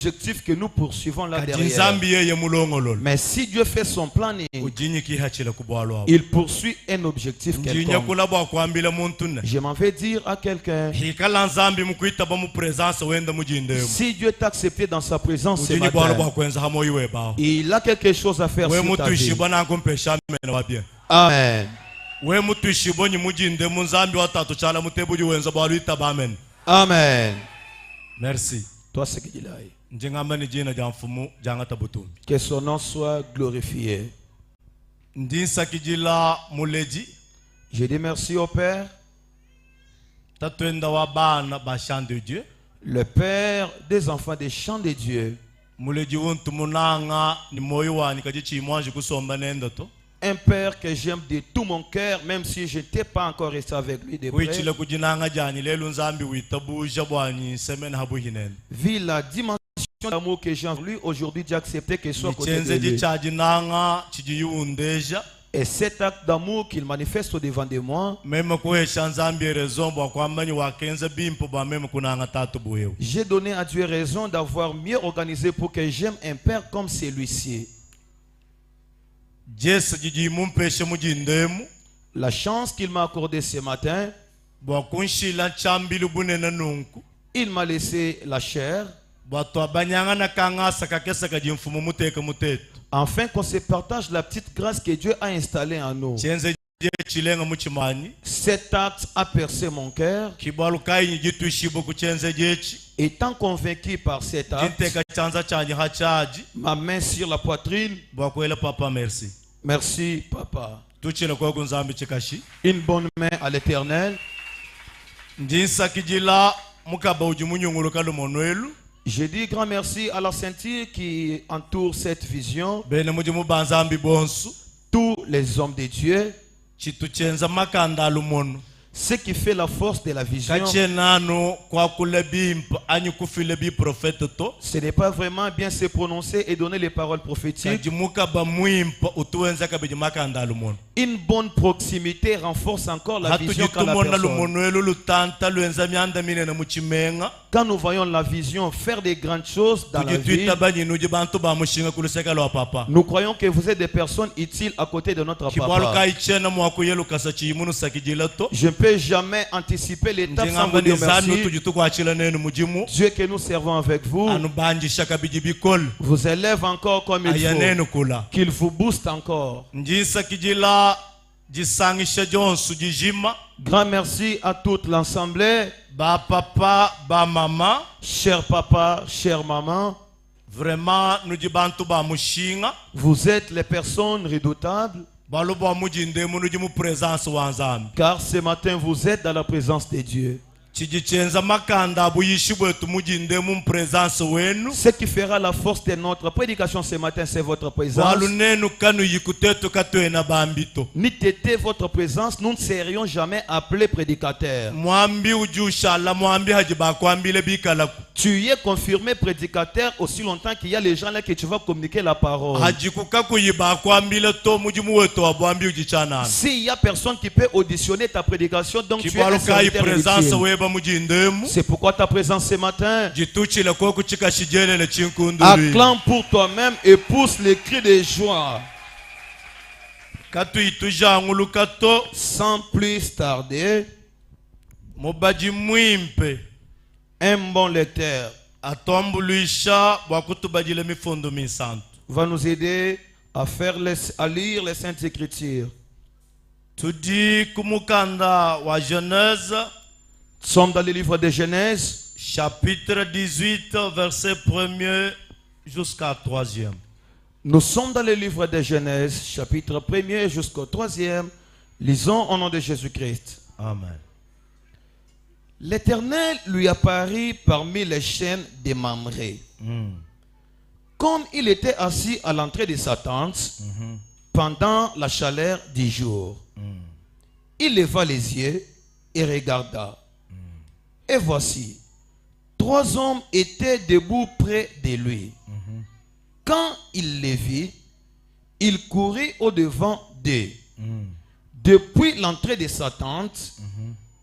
objectif que nous poursuivons là derrière. Mais si Dieu fait son planning, il poursuit un objectif quelconque. Je m'en vais dire à quelqu'un, si Dieu t'a accepté dans sa présence ce matin, il a quelque chose à faire sur ta vie. Amen. Amen. Merci. Toi, ce qu'il a. Que son nom soit glorifié. Je dis merci au Père, le Père des enfants des chants de Dieu. Un Père que j'aime de tout mon cœur, même si je n'étais pas encore resté avec lui de près. Vu la dimension d'amour que j'ai en lui, aujourd'hui j'ai accepté qu'il soit côté de lui. Et cet acte d'amour qu'il manifeste au devant de moi, j'ai donné à Dieu raison d'avoir mieux organisé pour que j'aime un Père comme celui-ci. La chance qu'il m'a accordée ce matin, il m'a laissé la chair, afin qu'on se partage la petite grâce que Dieu a installée en nous. Cet acte a percé mon cœur. Étant convaincu par cet acte, ma main sur la poitrine. Merci, Papa. Une bonne main à l'Éternel. Je dis grand merci à la ceinture qui entoure cette vision. Tous les hommes de Dieu. Ce qui fait la force de la vision, ce n'est pas vraiment bien se prononcer et donner les paroles prophétiques. Une bonne proximité renforce encore la vision qu'a la personne. Quand nous voyons la vision faire des grandes choses dans la vie, nous croyons que vous êtes des personnes utiles à côté de notre papa. Je ne peux jamais anticiper l'étape sans vous dire merci. Dieu que nous servons avec vous vous élève encore comme il faut, qu'il vous booste encore. Grand merci à toute l'assemblée. Papa, maman, cher papa, chère maman. Vraiment, vous êtes les personnes redoutables. Car ce matin vous êtes dans la présence de Dieu. Ce qui fera la force de notre prédication ce matin, c'est votre présence. Ni t'était votre présence, nous ne serions jamais appelés prédicateurs. Tu es confirmé prédicateur aussi longtemps qu'il y a les gens là que tu vas communiquer la parole. S'il y a personne qui peut auditionner ta prédication, donc tu es un serviteur utile. C'est pourquoi ta présence ce matin. Acclame pour toi-même et pousse les cris de joie. Sans plus tarder, un bon lecteur va nous aider à lire les Saintes Écritures. Nous sommes dans le livre de Genèse, chapitre 18, verset 1er jusqu'à 3e. Nous sommes dans le livre de Genèse, chapitre 1er jusqu'au 3e. Lisons au nom de Jésus-Christ. Amen. L'Éternel lui apparut parmi les chênes de Mamré. Comme il était assis à l'entrée de sa tente, pendant la chaleur du jour, il leva les yeux et regarda. Et voici, 3 hommes étaient debout près de lui. Quand il les vit, il courut au-devant d'eux, depuis l'entrée de sa tente,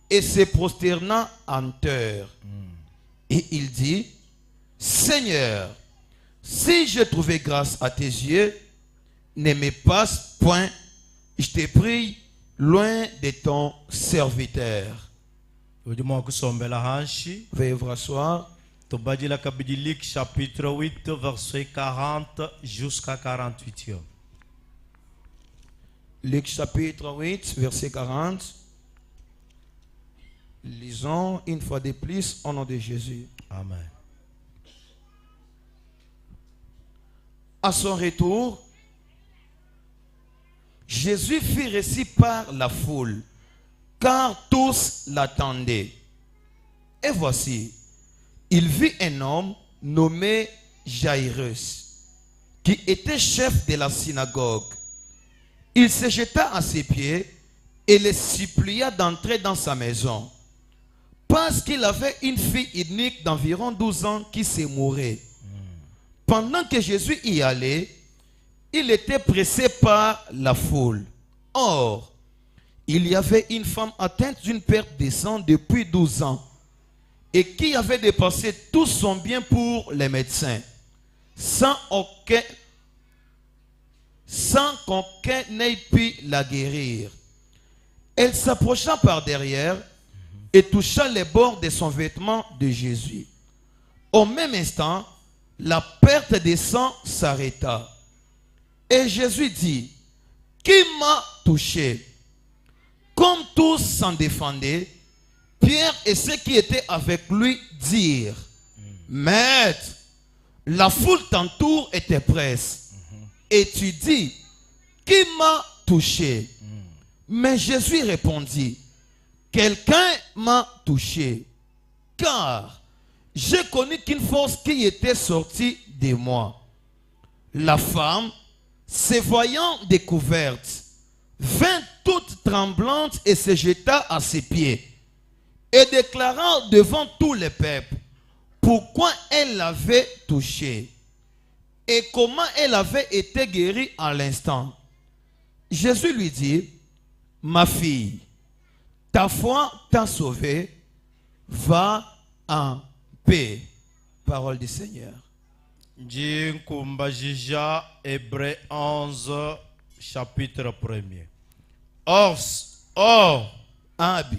et se prosterna en terre. Et il dit, Seigneur, si j'ai trouvé grâce à tes yeux, ne me passe point, je te prie, loin de ton serviteur. Veuillez vous rasseoir. Tobadila Kabidi chapitre 8, verset 40 jusqu'à 48. Luc chapitre 8, verset 40. Lisons une fois de plus au nom de Jésus. Amen. À son retour, Jésus fut reçu par la foule, car tous l'attendaient. Et voici, il vit un homme nommé Jairus, qui était chef de la synagogue. Il se jeta à ses pieds et le supplia d'entrer dans sa maison, parce qu'il avait une fille unique d'environ 12 ans qui se mourait. Pendant que Jésus y allait, il était pressé par la foule. Or, il y avait une femme atteinte d'une perte de sang depuis 12 ans et qui avait dépensé tout son bien pour les médecins, sans qu'aucun n'ait pu la guérir. Elle s'approcha par derrière et toucha les bords de son vêtement de Jésus. Au même instant, la perte de sang s'arrêta. Et Jésus dit, qui m'a touché? Comme tous s'en défendaient, Pierre et ceux qui étaient avec lui dirent, Maître, la foule t'entoure et te presse. Et tu dis, qui m'a touché? Mais Jésus répondit, quelqu'un m'a touché, car j'ai connu qu'une force qui était sortie de moi. La femme, se voyant découverte, vint toute tremblante et se jeta à ses pieds, et déclara devant tout le peuple pourquoi elle l'avait touché et comment elle avait été guérie à l'instant. Jésus lui dit, ma fille, ta foi t'a sauvée, va en paix. Parole du Seigneur. Jinkumbajija, Hébreux 11, chapitre 1er. Or, Abi.